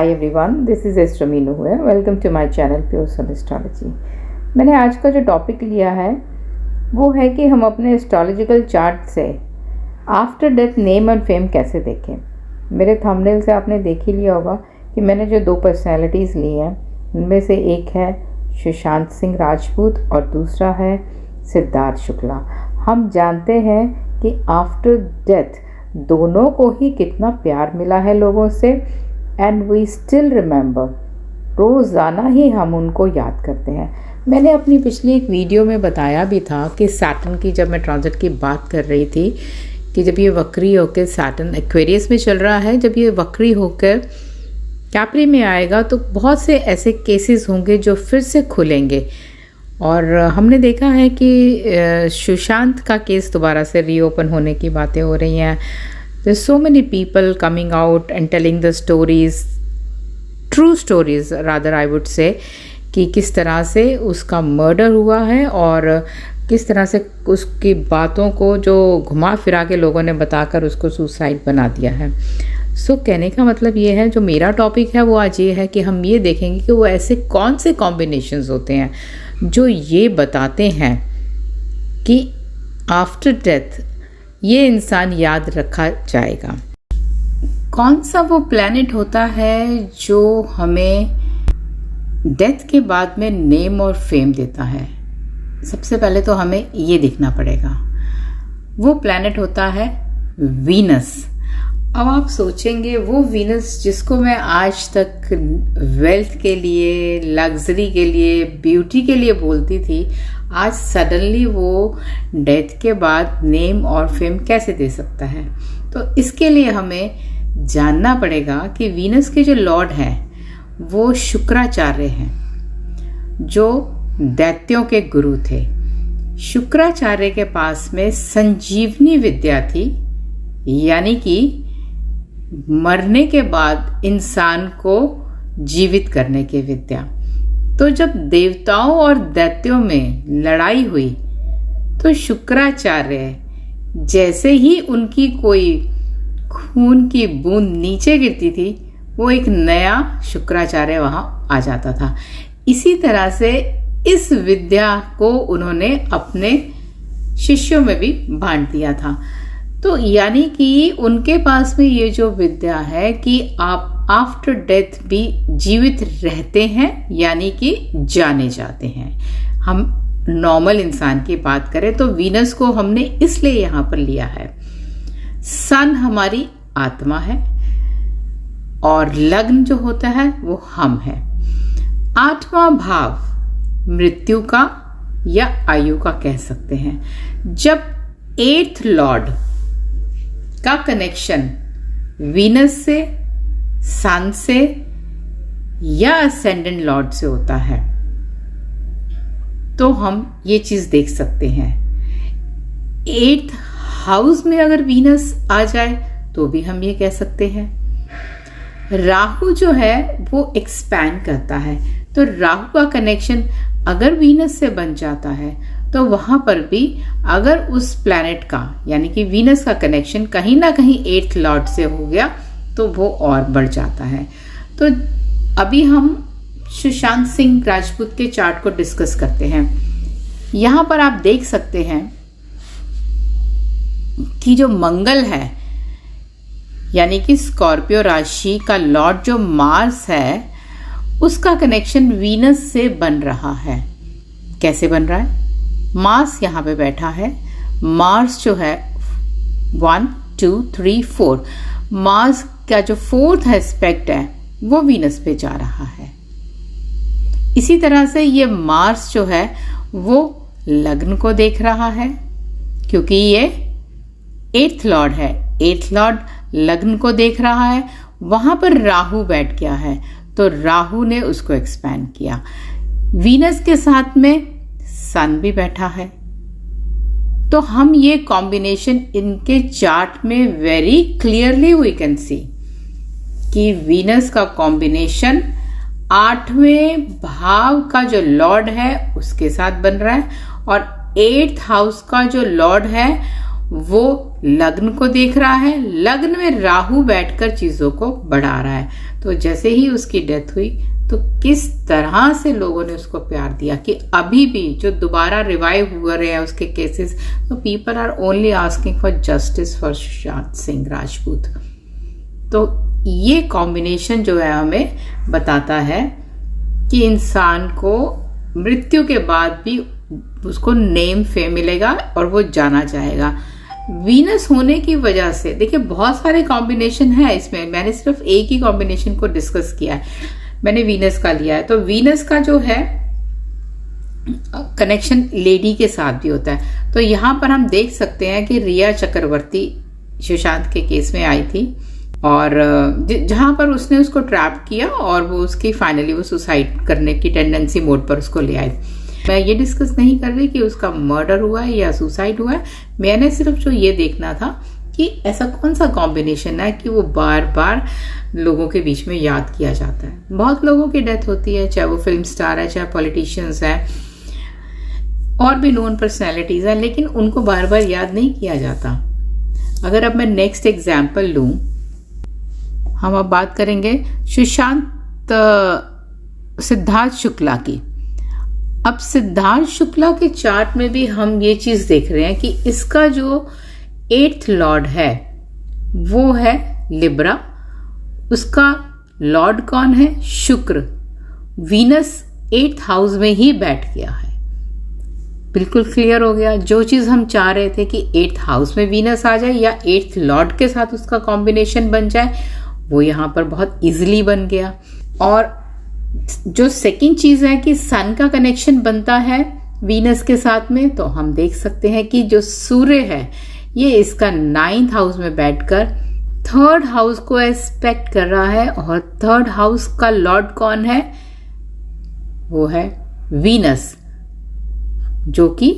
Hi everyone, this is Astro Meenu है। Welcome to my channel pure soul astrology. मैंने आज का जो टॉपिक लिया है वो है कि हम अपने एस्ट्रोलॉजिकल चार्ट से after death name and fame कैसे देखें। मेरे थंबनेल से आपने देख ही लिया होगा कि मैंने जो दो पर्सनैलिटीज़ ली हैं उनमें से एक है सुशांत सिंह राजपूत और दूसरा है सिद्धार्थ शुक्ला। हम जानते हैं कि आफ्टर डेथ दोनों को ही कितना प्यार मिला है लोगों से, एंड वी स्टिल रिमेंबर। रोज़ाना ही हम उनको याद करते हैं। मैंने अपनी पिछली एक वीडियो में बताया भी था कि सैटर्न की, जब मैं ट्रांजिट की बात कर रही थी, कि जब ये वक्री होकर सैटर्न एक्वेरियस में चल रहा है, जब ये वक्री होकर कैप्री में आएगा तो बहुत से ऐसे केसेस होंगे जो फिर से खुलेंगे। और हमने देखा है कि सुशांत का केस दोबारा से रीओपन होने की बातें हो रही हैं। There so many people coming out and telling the stories, true stories rather I would say, कि किस तरह से उसका मर्डर हुआ है और किस तरह से उसकी बातों को जो घुमा फिरा के लोगों ने बताकर उसको सुसाइड बना दिया है। सो कहने का मतलब ये है, जो मेरा टॉपिक है वो आज ये है कि हम ये देखेंगे कि वो ऐसे कौन से कॉम्बिनेशंस होते हैं जो ये बताते हैं कि आफ्टर डेथ ये इंसान याद रखा जाएगा। कौन सा वो प्लैनेट होता है जो हमें डेथ के बाद में नेम और फेम देता है। सबसे पहले तो हमें ये देखना पड़ेगा। वो प्लैनेट होता है वीनस। अब आप सोचेंगे, वो वीनस जिसको मैं आज तक वेल्थ के लिए, लग्जरी के लिए, ब्यूटी के लिए बोलती थी, आज सडनली वो डेथ के बाद नेम और फेम कैसे दे सकता है? तो इसके लिए हमें जानना पड़ेगा कि वीनस के जो लॉर्ड हैं वो शुक्राचार्य हैं, जो दैत्यों के गुरु थे। शुक्राचार्य के पास में संजीवनी विद्या थी, यानी कि मरने के बाद इंसान को जीवित करने की विद्या। तो जब देवताओं और दैत्यों में लड़ाई हुई तो शुक्राचार्य, जैसे ही उनकी कोई खून की बूंद नीचे गिरती थी, वो एक नया शुक्राचार्य वहां आ जाता था। इसी तरह से इस विद्या को उन्होंने अपने शिष्यों में भी बांट दिया था। तो यानी कि उनके पास में ये जो विद्या है कि आप आफ्टर डेथ भी जीवित रहते हैं, यानी कि जाने जाते हैं। हम नॉर्मल इंसान की बात करें तो वीनस को हमने इसलिए यहां पर लिया है। सन हमारी आत्मा है और लग्न जो होता है वो हम है। आठवां भाव मृत्यु का या आयु का कह सकते हैं। जब 8th लॉर्ड का कनेक्शन वीनस से, सन से या असेंडेंट लॉर्ड से होता है तो हम ये चीज देख सकते हैं। 8th हाउस में अगर वीनस आ जाए तो भी हम ये कह सकते हैं। राहु जो है वो एक्सपैंड करता है, तो राहु का कनेक्शन अगर वीनस से बन जाता है तो वहां पर भी अगर उस प्लैनेट का, यानी कि वीनस का कनेक्शन कहीं ना कहीं 8th लॉर्ड से हो गया तो वो और बढ़ जाता है। तो अभी हम सुशांत सिंह राजपूत के चार्ट को डिस्कस करते हैं। यहां पर आप देख सकते हैं कि जो मंगल है, यानी कि स्कॉर्पियो राशि का लॉर्ड जो मार्स है, उसका कनेक्शन वीनस से बन रहा है। कैसे बन रहा है? मार्स यहां पे बैठा है। मार्स जो है 1 2 3 4, मार्स का जो 4th एस्पेक्ट है वो वीनस पे जा रहा है। इसी तरह से ये मार्स जो है वो लग्न को देख रहा है, क्योंकि ये 8th लॉर्ड है। 8th लॉर्ड लग्न को देख रहा है। वहां पर राहु बैठ गया है तो राहु ने उसको एक्सपैंड किया। वीनस के साथ में सन भी बैठा है। तो हम ये कॉम्बिनेशन इनके चार्ट में very clearly we can see कि वीनस का कॉम्बिनेशन 8वें भाव का जो लॉर्ड है उसके साथ बन रहा है और 8th हाउस का जो लॉर्ड है वो लग्न को देख रहा है, लग्न में राहु बैठकर चीजों को बढ़ा रहा है। तो जैसे ही उसकी डेथ हुई तो किस तरह से लोगों ने उसको प्यार दिया कि अभी भी जो दोबारा रिवाइव हुए रहे हैं उसके केसेस, तो people are only asking for justice for Sushant Singh Rajput. तो ये कॉम्बिनेशन जो है हमें बताता है कि इंसान को मृत्यु के बाद भी उसको नेम फेम मिलेगा और वो जाना चाहेगा। वीनस होने की वजह से देखिए बहुत सारे कॉम्बिनेशन है इसमें, मैंने सिर्फ एक ही कॉम्बिनेशन को डिस्कस किया है, मैंने वीनस का लिया है। तो वीनस का जो है कनेक्शन लेडी के साथ भी होता है। तो यहां पर हम देख सकते हैं कि रिया चक्रवर्ती सुशांत के केस में आई थी और जहां पर उसने उसको ट्रैप किया और वो उसकी फाइनली वो सुसाइड करने की टेंडेंसी मोड पर उसको ले आई। मैं ये डिस्कस नहीं कर रही कि उसका मर्डर हुआ है या सुसाइड हुआ है, मैंने सिर्फ जो ये देखना था कि ऐसा कौन सा कॉम्बिनेशन है कि वो बार बार लोगों के बीच में याद किया जाता है। बहुत लोगों की डेथ होती है, चाहे वो फिल्म स्टार है, चाहे पॉलिटिशियंस है और भी नोन पर्सनैलिटीज है, लेकिन उनको बार बार याद नहीं किया जाता। अगर अब मैं नेक्स्ट एग्जाम्पल लूं, हम अब बात करेंगे सुशांत सिद्धार्थ शुक्ला की। अब सिद्धार्थ शुक्ला के चार्ट में भी हम ये चीज देख रहे हैं कि इसका जो 8th लॉर्ड है वो है लिब्रा, उसका लॉर्ड कौन है? शुक्र। वीनस 8th हाउस में ही बैठ गया है। बिल्कुल क्लियर हो गया। जो चीज हम चाह रहे थे कि 8th हाउस में वीनस आ जाए या 8th लॉर्ड के साथ उसका कॉम्बिनेशन बन जाए, वो यहां पर बहुत इजीली बन गया। और जो सेकंड चीज है कि सन का कनेक्शन बनता है वीनस के साथ में, तो हम देख सकते हैं कि जो सूर्य है ये इसका 9th हाउस में बैठकर 3rd हाउस को एस्पेक्ट कर रहा है और 3rd हाउस का लॉर्ड कौन है? वो है वीनस, जो कि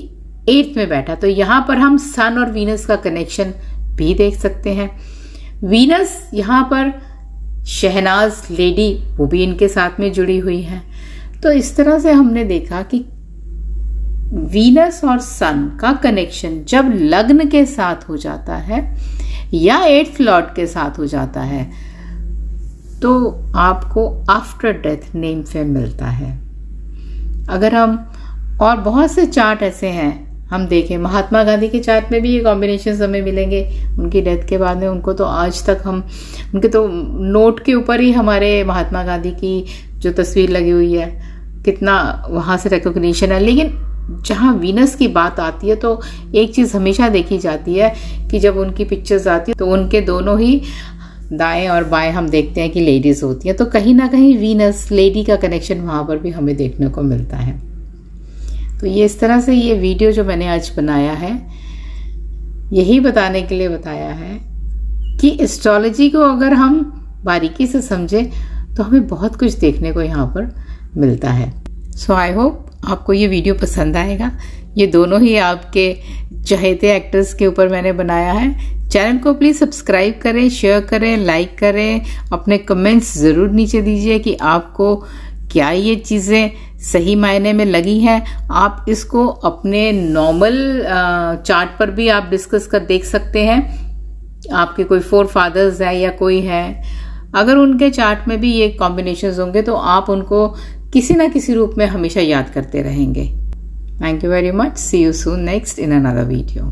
8th में बैठा। तो यहां पर हम सन और वीनस का कनेक्शन भी देख सकते हैं। वीनस यहां पर शहनाज लेडी, वो भी इनके साथ में जुड़ी हुई है। तो इस तरह से हमने देखा कि वीनस और सन का कनेक्शन जब लग्न के साथ हो जाता है या 8th लॉर्ड के साथ हो जाता है तो आपको आफ्टर डेथ नेम फेम मिलता है। अगर हम और बहुत से चार्ट ऐसे हैं हम देखें, महात्मा गांधी के चार्ट में भी ये कॉम्बिनेशन हमें मिलेंगे। उनकी डेथ के बाद में उनको तो आज तक हम उनके तो नोट के ऊपर ही हमारे महात्मा गांधी की जो तस्वीर लगी हुई है, कितना वहां से रिकॉग्निशन है। लेकिन जहां वीनस की बात आती है तो एक चीज हमेशा देखी जाती है कि जब उनकी पिक्चर्स आती है तो उनके दोनों ही दाएं और बाएं हम देखते हैं कि लेडीज होती है। तो कहीं ना कहीं वीनस लेडी का कनेक्शन वहां पर भी हमें देखने को मिलता है। तो ये इस तरह से ये वीडियो जो मैंने आज बनाया है यही बताने के लिए बताया है कि एस्ट्रोलॉजी को अगर हम बारीकी से समझें तो हमें बहुत कुछ देखने को यहाँ पर मिलता है। सो आई होप आपको ये वीडियो पसंद आएगा। ये दोनों ही आपके चहेते एक्टर्स के ऊपर मैंने बनाया है। चैनल को प्लीज़ सब्सक्राइब करें, शेयर करें, लाइक करें, अपने कमेंट्स ज़रूर नीचे दीजिए कि आपको क्या ये चीज़ें सही मायने में लगी हैं। आप इसको अपने नॉर्मल चार्ट पर भी आप डिस्कस कर देख सकते हैं। आपके कोई 4 फादर्स है या कोई है, अगर उनके चार्ट में भी ये कॉम्बिनेशंस होंगे तो आप उनको किसी ना किसी रूप में हमेशा याद करते रहेंगे। Thank you very much. See you soon next in another video.